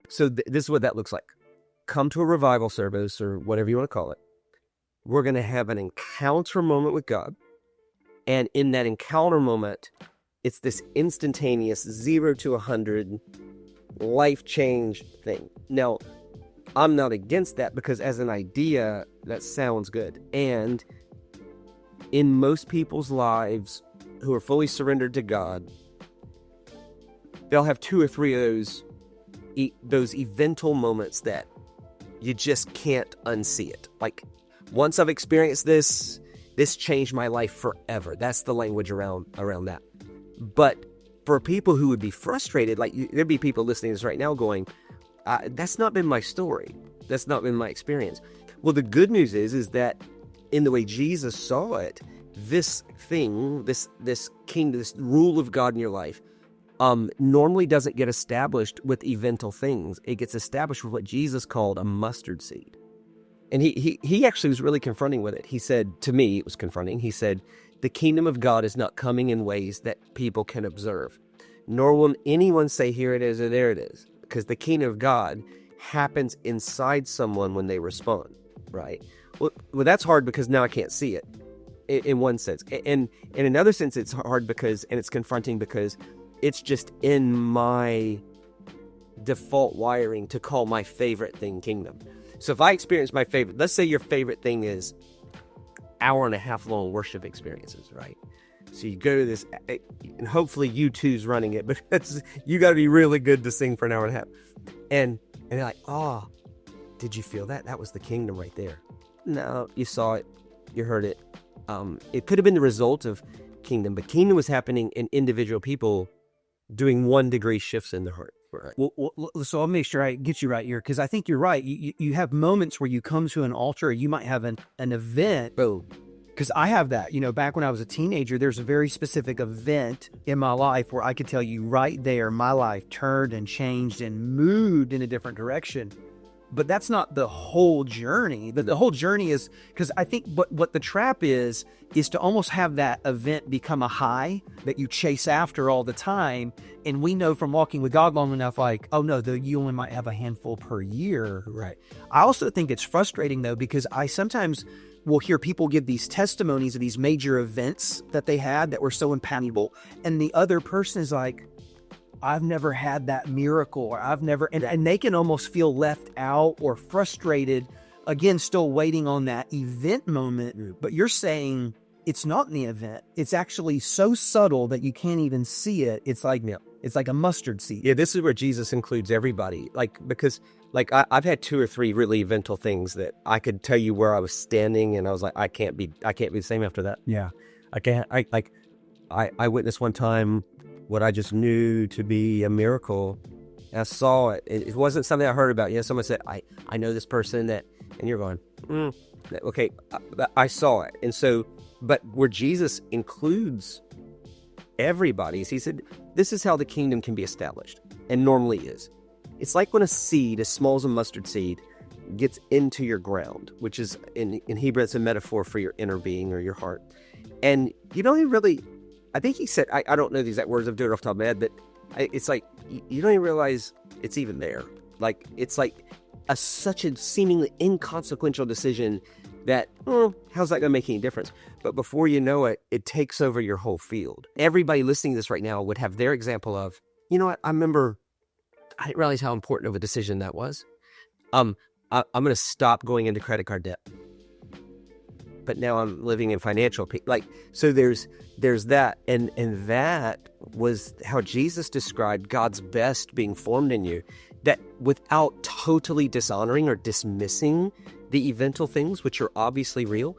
So this is what that looks like. Come to a revival service or whatever you want to call it. We're going to have an encounter moment with God. And in that encounter moment, it's this instantaneous 0 to 100 life change thing. Now, I'm not against that because as an idea, that sounds good. And in most people's lives who are fully surrendered to God, they'll have 2 or 3 of those evental moments that you just can't unsee it. Like, once I've experienced this changed my life forever. That's the language around that. But for people who would be frustrated, like there'd be people listening to this right now going, that's not been my story. That's not been my experience. Well, the good news is that in the way Jesus saw it, this thing, this kingdom, this rule of God in your life, normally doesn't get established with evental things. It gets established with what Jesus called a mustard seed. And he actually was really confronting with it. He said, to me, it was confronting. He said, the kingdom of God is not coming in ways that people can observe, nor will anyone say, here it is or there it is, because the kingdom of God happens inside someone when they respond, right? Well, that's hard because now I can't see it in one sense. And in another sense, it's hard because, and it's confronting because it's just in my default wiring to call my favorite thing kingdom. So if I experience my favorite, let's say your favorite thing is 1.5 hour long worship experiences, right? So you go to this, and hopefully U2's running it, but you got to be really good to sing for 1.5 hours. And they're like, oh, did you feel that? That was the kingdom right there. No, you saw it, you heard it. It could have been the result of kingdom, but kingdom was happening in individual people doing 1-degree shifts in their heart. Right. Well, so I'll make sure I get you right here, because I think you're right. You have moments where you come to an altar, or you might have an event. Boom. Because I have that. Back when I was a teenager, there's a very specific event in my life where I could tell you right there, my life turned and changed and moved in a different direction. But that's not the whole journey. The whole journey is, because I think what the trap is to almost have that event become a high that you chase after all the time. And we know from walking with God long enough, like, oh no, you only might have a handful per year. Right. I also think it's frustrating though, because I sometimes will hear people give these testimonies of these major events that they had that were so impactful. And the other person is like, I've never had that miracle, or I've never, and they can almost feel left out or frustrated, again, still waiting on that event moment. But you're saying it's not in the event. It's actually so subtle that you can't even see it. It's like a mustard seed. Yeah, this is where Jesus includes everybody. Because I've had 2 or 3 really eventful things that I could tell you where I was standing, and I was like, I can't be the same after that. Yeah. I can't. I witnessed one time what I just knew to be a miracle. And I saw it. It wasn't something I heard about. Someone said, I know this person that, and you're going, okay, I saw it. And so, but where Jesus includes everybody, he said, this is how the kingdom can be established, and normally is. It's like when a seed, as small as a mustard seed, gets into your ground, which is, in Hebrew, it's a metaphor for your inner being or your heart. And you don't even really, I think he said, I don't know the exact words, of doing it off the top of my head, but it's like, you don't even realize it's even there. Like, it's like such a seemingly inconsequential decision that, how's that going to make any difference? But before you know it, it takes over your whole field. Everybody listening to this right now would have their example of, you know what, I remember, I didn't realize how important of a decision that was. I'm going to stop going into credit card debt. But now I'm living in financial peace. So there's that. And that was how Jesus described God's best being formed in you, that without totally dishonoring or dismissing the eventual things, which are obviously real.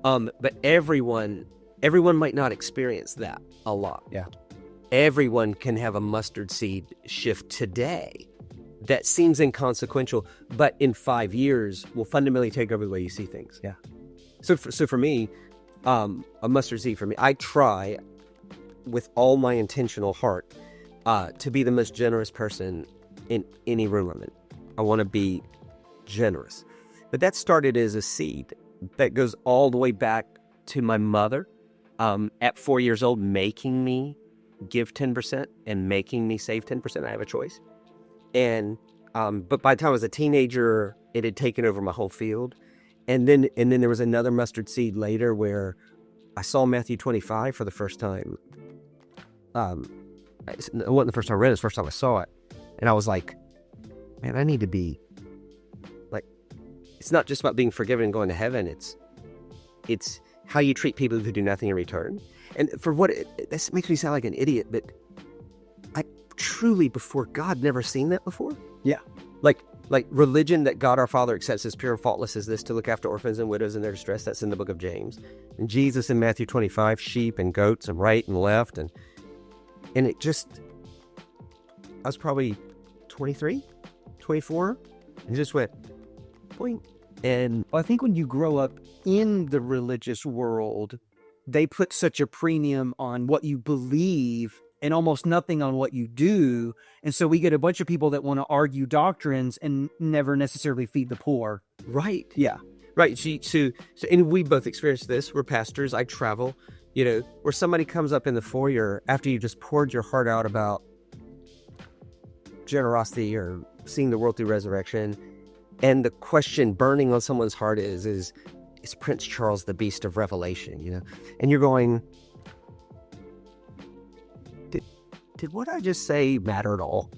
But everyone might not experience that a lot. Yeah. Everyone can have a mustard seed shift today that seems inconsequential, but in 5 years will fundamentally take over the way you see things. Yeah. So for me, a mustard seed for me, I try with all my intentional heart to be the most generous person in any room I'm in. I want to be generous. But that started as a seed that goes all the way back to my mother at 4 years old, making me give 10% and making me save 10%. I have a choice. And But by the time I was a teenager, it had taken over my whole field. And then there was another mustard seed later where I saw Matthew 25 for the first time. It wasn't the first time I read it, it was the first time I saw it. And I was like, man, I need to be like, it's not just about being forgiven and going to heaven. It's how you treat people who do nothing in return. And for what this makes me sound like an idiot, but I truly, before God, never seen that before. Yeah. Like religion that God our Father accepts as pure and faultless as this, to look after orphans and widows in their distress. That's in the book of James. And Jesus in Matthew 25, sheep and goats and right and left. And it just, I was probably 23, 24. And just went, boing. And I think when you grow up in the religious world, they put such a premium on what you believe and almost nothing on what you do. And so we get a bunch of people that want to argue doctrines and never necessarily feed the poor. right. Yeah. Right. So, and we both experienced this. We're pastors. I travel, where somebody comes up in the foyer after you just poured your heart out about generosity or seeing the world through resurrection. And the question burning on someone's heart is Prince Charles the Beast of Revelation, And you're going, did what I just say matter at all?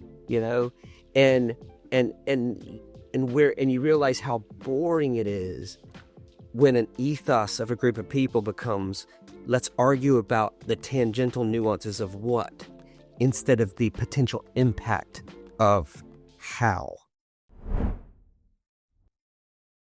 And you realize how boring it is when an ethos of a group of people becomes, let's argue about the tangential nuances of what, instead of the potential impact of how.